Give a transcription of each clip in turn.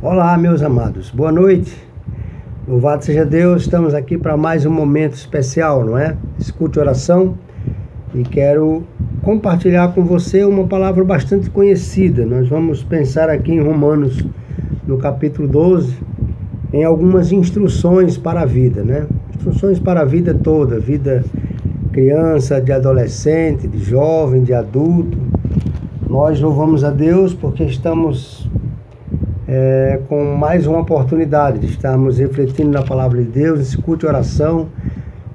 Olá, meus amados, boa noite, louvado seja Deus. Estamos aqui para mais um momento especial, não é? Escute oração e quero compartilhar com você uma palavra bastante conhecida. Nós vamos pensar aqui em Romanos, no capítulo 12, em algumas instruções para a vida, né? Instruções para a vida toda, vida criança, de adolescente, de jovem, de adulto. Nós louvamos a Deus porque estamos com mais uma oportunidade de estarmos refletindo na palavra de Deus, nesse culto de oração,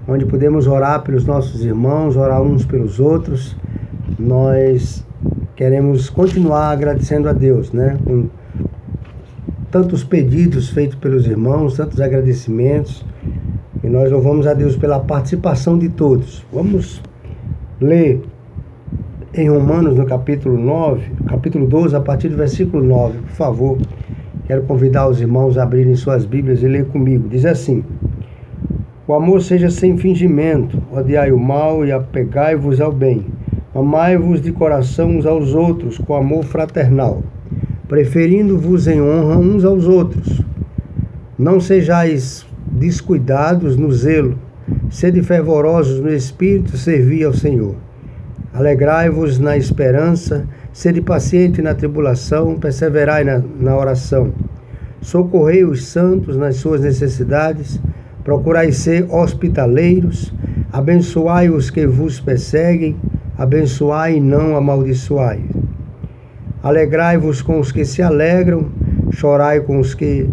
onde podemos orar pelos nossos irmãos, orar uns pelos outros. Nós queremos continuar agradecendo a Deus, né? Com tantos pedidos feitos pelos irmãos, tantos agradecimentos, e nós louvamos a Deus pela participação de todos. Vamos ler em Romanos, no capítulo 12, a partir do versículo 9, por favor. Quero convidar os irmãos a abrirem suas Bíblias e ler comigo. Diz assim: o amor seja sem fingimento, odiai o mal e apegai-vos ao bem. Amai-vos de coração uns aos outros com amor fraternal, preferindo-vos em honra uns aos outros. Não sejais descuidados no zelo, sede fervorosos no espírito, servi ao Senhor. Alegrai-vos na esperança, sede paciente na tribulação, perseverai na oração. Socorrei os santos nas suas necessidades, procurai ser hospitaleiros, abençoai os que vos perseguem, abençoai e não amaldiçoai. Alegrai-vos com os que se alegram, chorai com os que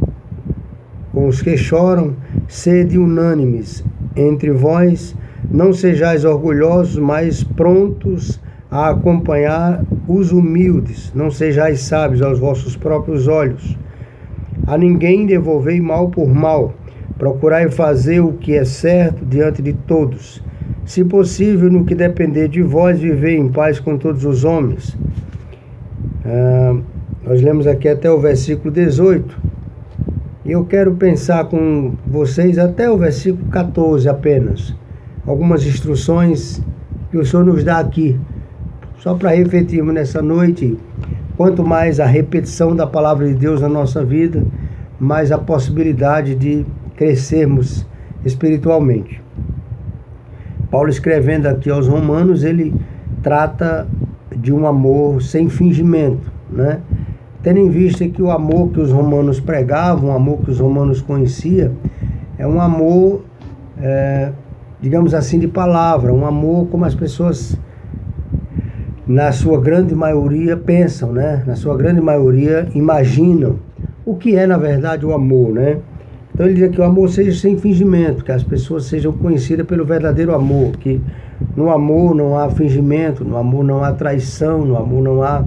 choram, sede unânimes entre vós, não sejais orgulhosos, mas prontos a acompanhar os humildes, não sejais sábios aos vossos próprios olhos. A ninguém devolvei mal por mal, procurai fazer o que é certo diante de todos. Se possível, no que depender de vós, vivei em paz com todos os homens. Nós lemos aqui até o versículo 18, e eu quero pensar com vocês até o versículo 14 apenas. Algumas instruções que o Senhor nos dá aqui, só para refletirmos nessa noite. Quanto mais a repetição da palavra de Deus na nossa vida, mais a possibilidade de crescermos espiritualmente. Paulo, escrevendo aqui aos Romanos, ele trata de um amor sem fingimento, né? Tendo em vista que o amor que os romanos pregavam, o amor que os romanos conheciam, é um amor, digamos assim, de palavra, um amor como as pessoas, na sua grande maioria, pensam, né? Na sua grande maioria, imaginam o que é, na verdade, o amor, né? Então ele diz que o amor seja sem fingimento, que as pessoas sejam conhecidas pelo verdadeiro amor, que no amor não há fingimento, no amor não há traição, no amor não há,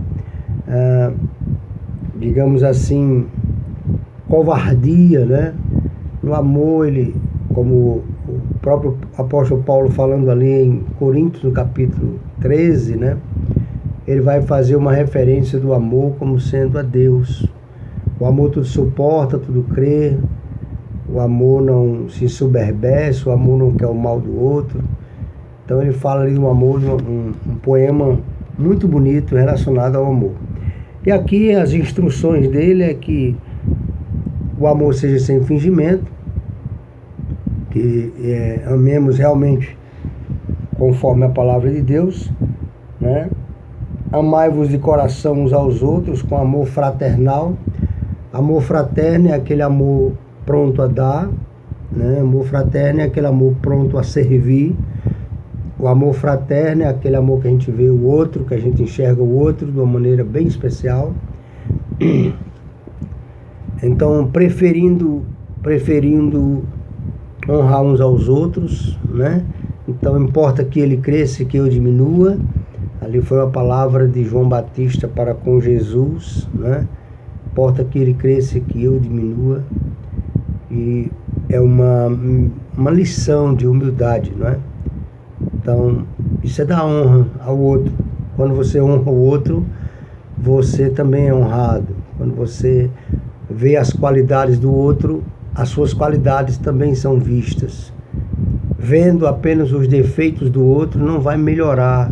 digamos assim, covardia, né? No amor, ele, como o próprio apóstolo Paulo falando ali em Coríntios, no capítulo 13, né? Ele vai fazer uma referência do amor como sendo a Deus. O amor tudo suporta, tudo crê. O amor não se ensoberbece, o amor não quer o mal do outro. Então ele fala ali do amor, um poema muito bonito relacionado ao amor. E aqui as instruções dele é que o amor seja sem fingimento, que amemos realmente conforme a palavra de Deus, né? Amai-vos de coração uns aos outros com amor fraternal. Amor fraterno é aquele amor pronto a dar, né? Amor fraterno é aquele amor pronto a servir. O amor fraterno é aquele amor que a gente vê o outro, que a gente enxerga o outro de uma maneira bem especial. Então, preferindo honrar uns aos outros, né? Então, importa que ele cresça e que eu diminua. Ali foi a palavra de João Batista para com Jesus, né? Importa que ele cresça e que eu diminua. E é uma lição de humildade, não é? Então, isso é dar honra ao outro. Quando você honra o outro, você também é honrado. Quando você vê as qualidades do outro, as suas qualidades também são vistas. Vendo apenas os defeitos do outro, não vai melhorar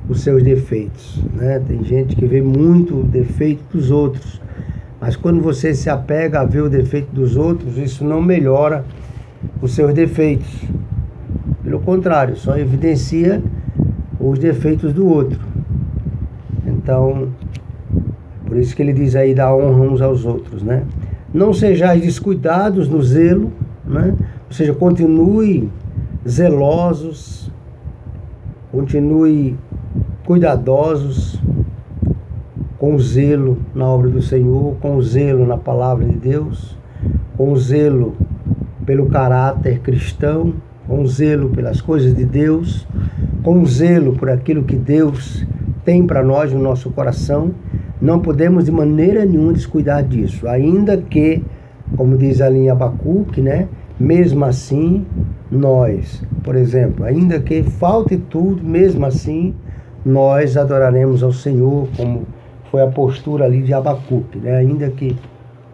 os seus defeitos, né? Tem gente que vê muito o defeito dos outros, Mas quando você se apega a ver o defeito dos outros, isso não melhora os seus defeitos. Pelo contrário, só evidencia os defeitos do outro. Então, por isso que ele diz aí, dá honra uns aos outros, né? Não sejais descuidados no zelo, né? Ou seja, continue zelosos, continue cuidadosos, com zelo na obra do Senhor, com zelo na palavra de Deus, com zelo pelo caráter cristão, com zelo pelas coisas de Deus, com zelo por aquilo que Deus tem para nós no nosso coração. Não podemos de maneira nenhuma descuidar disso, ainda que, como diz ali em Abacuque, né? Mesmo assim, nós, por exemplo, ainda que falte tudo, mesmo assim, nós adoraremos ao Senhor, como foi a postura ali de Abacuque, né? Ainda que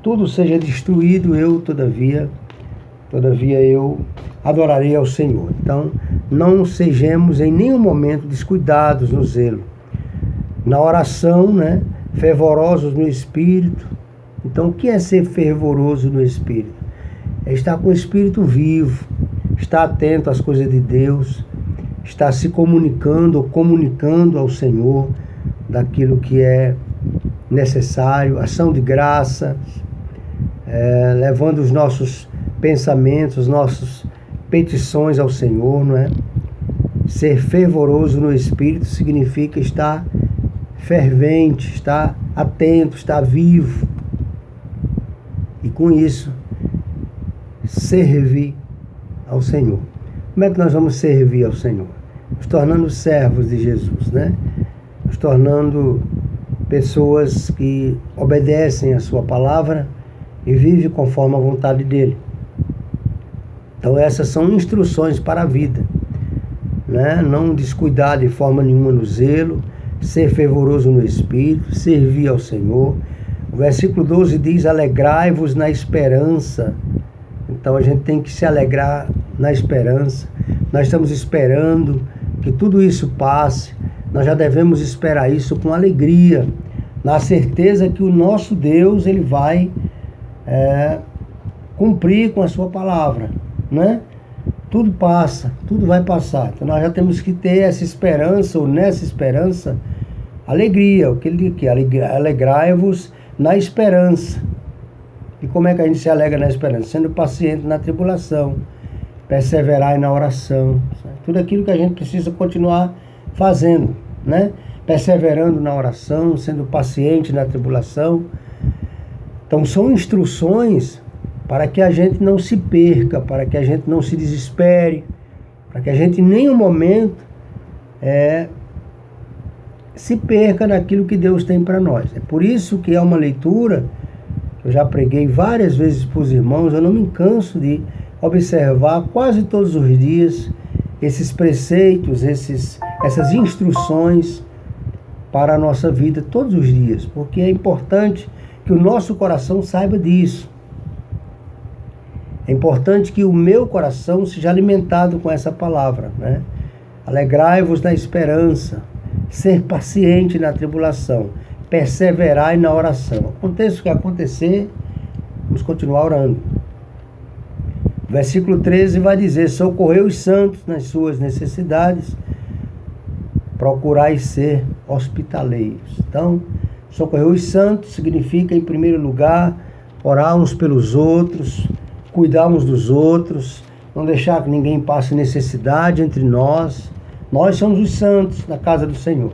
tudo seja destruído, todavia eu adorarei ao Senhor. Então, não sejamos em nenhum momento descuidados no zelo. Na oração, né? Fervorosos no Espírito. Então, o que é ser fervoroso no Espírito? É estar com o Espírito vivo, estar atento às coisas de Deus, estar se comunicando ou comunicando ao Senhor daquilo que é necessário, ação de graça, levando os nossos pensamentos, nossas petições ao Senhor, não é? Ser fervoroso no Espírito significa estar fervente, estar atento, estar vivo. E com isso, servir ao Senhor. Como é que nós vamos servir ao Senhor? Nos tornando servos de Jesus, né? Nos tornando pessoas que obedecem a sua palavra e vivem conforme a vontade dele. Então essas são instruções para a vida, né? Não descuidar de forma nenhuma no zelo, ser fervoroso no Espírito, servir ao Senhor. O versículo 12 diz: alegrai-vos na esperança. Então a gente tem que se alegrar na esperança. Nós estamos esperando que tudo isso passe. Nós já devemos esperar isso com alegria, na certeza que o nosso Deus, ele vai cumprir com a sua palavra, né? Tudo passa, tudo vai passar. Então nós já temos que ter essa esperança, ou nessa esperança, alegria. O que ele diz aqui? Alegrai-vos na esperança. E como é que a gente se alegra na esperança? Sendo paciente na tribulação, perseverar na oração, sabe? Tudo aquilo que a gente precisa continuar fazendo, né? Perseverando na oração, sendo paciente na tribulação. Então são instruções para que a gente não se perca, para que a gente não se desespere, para que a gente em nenhum momento se perca naquilo que Deus tem para nós. É por isso que é uma leitura, eu já preguei várias vezes para os irmãos, eu não me canso de observar quase todos os dias esses preceitos, essas instruções para a nossa vida todos os dias, porque é importante que o nosso coração saiba disso. É importante que o meu coração seja alimentado com essa palavra, né? Alegrai-vos na esperança, ser paciente na tribulação, perseverai na oração. Aconteça o que acontecer, vamos continuar orando. Versículo 13 vai dizer: socorrei os santos nas suas necessidades, procurai ser hospitaleiros. Então, socorrer os santos significa, em primeiro lugar, orar uns pelos outros, cuidar uns dos outros, não deixar que ninguém passe necessidade entre nós. Nós somos os santos na casa do Senhor,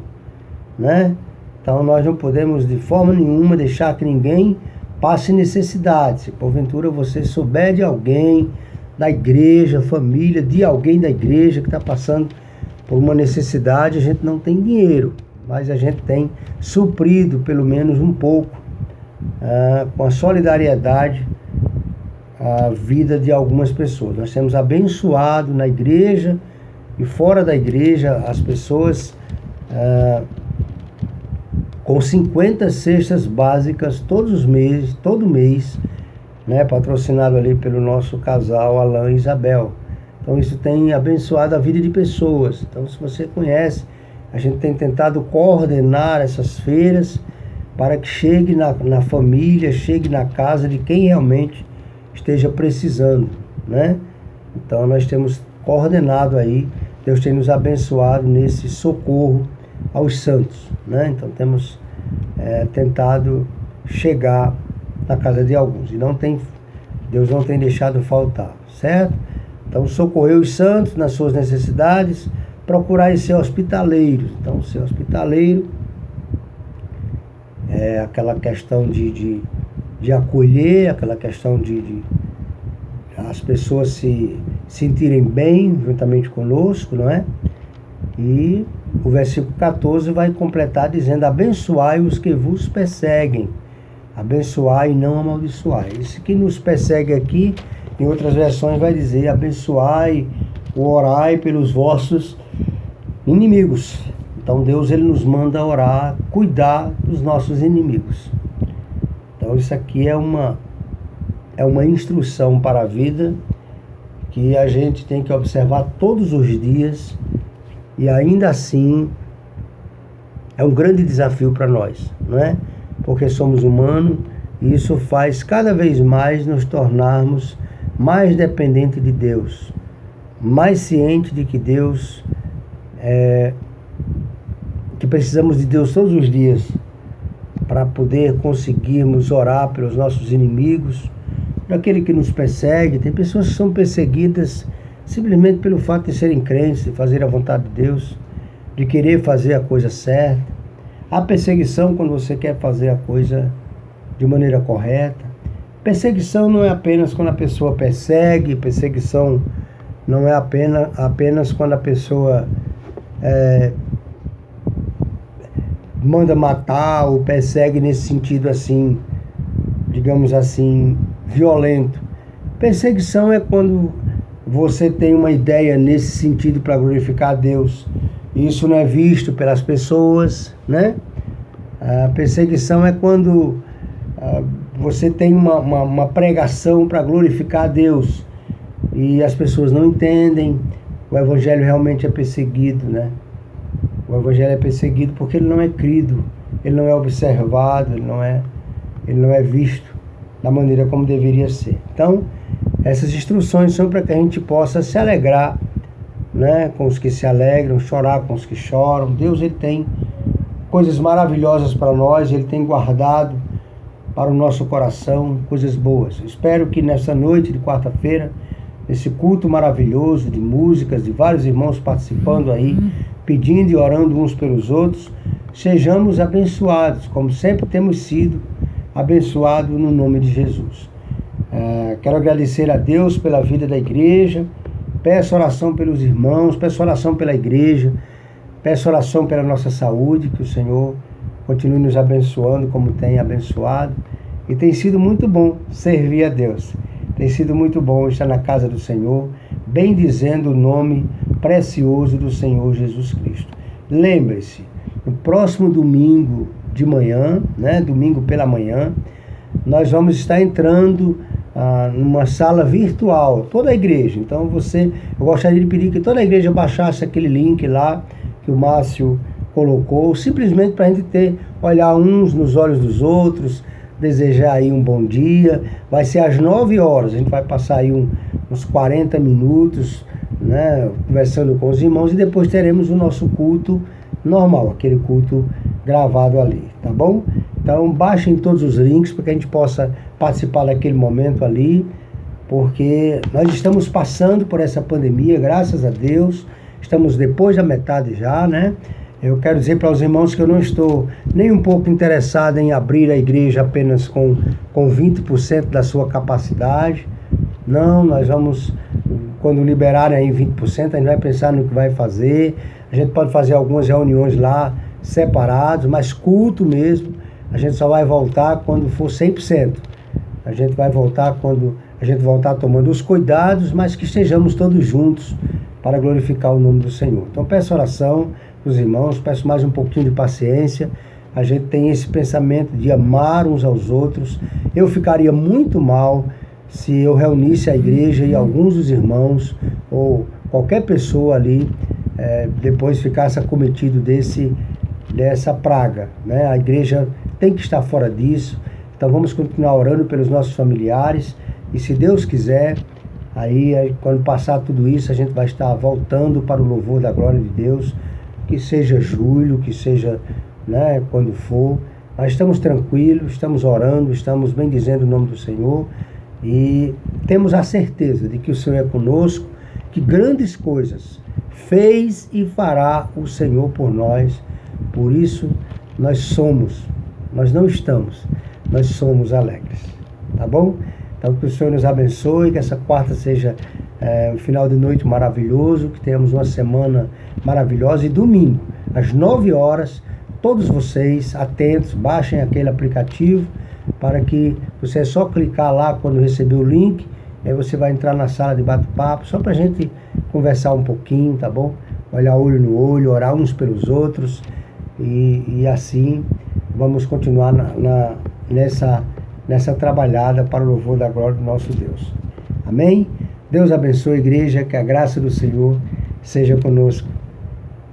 né? Então nós não podemos de forma nenhuma deixar que ninguém passe necessidade. Se porventura você souber de alguém da igreja, família, de alguém da igreja que está passando por uma necessidade, a gente não tem dinheiro, mas a gente tem suprido pelo menos um pouco, com a solidariedade, a vida de algumas pessoas. Nós temos abençoado na igreja e fora da igreja as pessoas com 50 cestas básicas todos os meses, todo mês, né, patrocinado ali pelo nosso casal Alain e Isabel. Então isso tem abençoado a vida de pessoas. Então, se você conhece, a gente tem tentado coordenar essas feiras para que chegue na família, chegue na casa de quem realmente esteja precisando, né? Então nós temos coordenado aí, Deus tem nos abençoado nesse socorro aos santos, né? Então temos tentado chegar na casa de alguns, e Deus não tem deixado faltar, certo? Então socorrer os santos nas suas necessidades, procurar ser hospitaleiro. Então ser hospitaleiro é aquela questão de acolher, aquela questão de as pessoas se sentirem bem juntamente conosco, não é? E o versículo 14 vai completar dizendo: abençoai os que vos perseguem, abençoai e não amaldiçoai. Esse que nos persegue aqui, em outras versões vai dizer: abençoai, orai pelos vossos inimigos. Então Deus, ele nos manda orar, cuidar dos nossos inimigos. Então isso aqui é uma instrução para a vida que a gente tem que observar todos os dias, e ainda assim é um grande desafio para nós, não é? Porque somos humanos, e isso faz cada vez mais nos tornarmos mais dependentes de Deus, mais cientes de que Deus que precisamos de Deus todos os dias para poder conseguirmos orar pelos nossos inimigos, por aquele que nos persegue. Tem pessoas que são perseguidas simplesmente pelo fato de serem crentes, de fazer a vontade de Deus, de querer fazer a coisa certa. Há perseguição quando você quer fazer a coisa de maneira correta. Perseguição não é apenas quando a pessoa persegue, perseguição não é apenas quando a pessoa manda matar ou persegue nesse sentido assim, digamos assim, violento. Perseguição é quando você tem uma ideia nesse sentido para glorificar a Deus. Isso não é visto pelas pessoas, né? A perseguição é quando você tem uma pregação para glorificar a Deus e as pessoas não entendem. O evangelho realmente é perseguido, né? O evangelho é perseguido porque ele não é crido, ele não é observado, ele não é visto da maneira como deveria ser. Então, essas instruções são para que a gente possa se alegrar, né, com os que se alegram, chorar com os que choram. Deus, ele tem coisas maravilhosas para nós, ele tem guardado para o nosso coração coisas boas. Espero que nessa noite de quarta-feira, esse culto maravilhoso de músicas, de vários irmãos participando aí, pedindo e orando uns pelos outros, sejamos abençoados, como sempre temos sido abençoados no nome de Jesus. Quero agradecer a Deus pela vida da igreja, peço oração pelos irmãos, peço oração pela igreja, peço oração pela nossa saúde, que o Senhor continue nos abençoando como tem abençoado, e tem sido muito bom servir a Deus. Tem sido muito bom estar na casa do Senhor, bendizendo o nome precioso do Senhor Jesus Cristo. Lembre-se, no próximo domingo de manhã, né, domingo pela manhã, nós vamos estar entrando numa sala virtual, toda a igreja. Então eu gostaria de pedir que toda a igreja baixasse aquele link lá que o Márcio colocou, simplesmente para a gente olhar uns nos olhos dos outros, desejar aí um bom dia. Vai ser às 9 horas, a gente vai passar aí uns 40 minutos, né, conversando com os irmãos, e depois teremos o nosso culto normal, aquele culto gravado ali, tá bom? Então baixem todos os links para que a gente possa participar daquele momento ali, porque nós estamos passando por essa pandemia, graças a Deus, estamos depois da metade já, né? Eu quero dizer para os irmãos que eu não estou nem um pouco interessado em abrir a igreja apenas com 20% da sua capacidade. Não, nós vamos, quando liberarem aí 20%, a gente vai pensar no que vai fazer. A gente pode fazer algumas reuniões lá separados, mas culto mesmo, a gente só vai voltar quando for 100%. A gente vai voltar quando a gente voltar tomando os cuidados, mas que estejamos todos juntos para glorificar o nome do Senhor. Então peço oração dos irmãos, peço mais um pouquinho de paciência. A gente tem esse pensamento de amar uns aos outros. Eu ficaria muito mal se eu reunisse a igreja e alguns dos irmãos, ou qualquer pessoa ali, depois ficasse acometido dessa praga, né? A igreja tem que estar fora disso. Então vamos continuar orando pelos nossos familiares. E se Deus quiser, aí quando passar tudo isso, a gente vai estar voltando para o louvor da glória de Deus. Que seja julho, que seja, né, quando for. Nós estamos tranquilos, estamos orando, estamos bendizendo o nome do Senhor. E temos a certeza de que o Senhor é conosco, que grandes coisas fez e fará o Senhor por nós. Por isso, nós não estamos, nós somos alegres. Tá bom? Então, que o Senhor nos abençoe, que essa quarta seja um final de noite maravilhoso, que tenhamos uma semana maravilhosa. E domingo, às 9 horas, todos vocês atentos, baixem aquele aplicativo, para que você é só clicar lá quando receber o link, aí você vai entrar na sala de bate-papo, só para a gente conversar um pouquinho, tá bom? Olhar olho no olho, orar uns pelos outros, e assim vamos continuar nessa trabalhada para o louvor da glória do nosso Deus. Amém? Deus abençoe a igreja, que a graça do Senhor seja conosco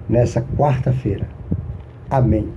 nessa quarta-feira. Amém.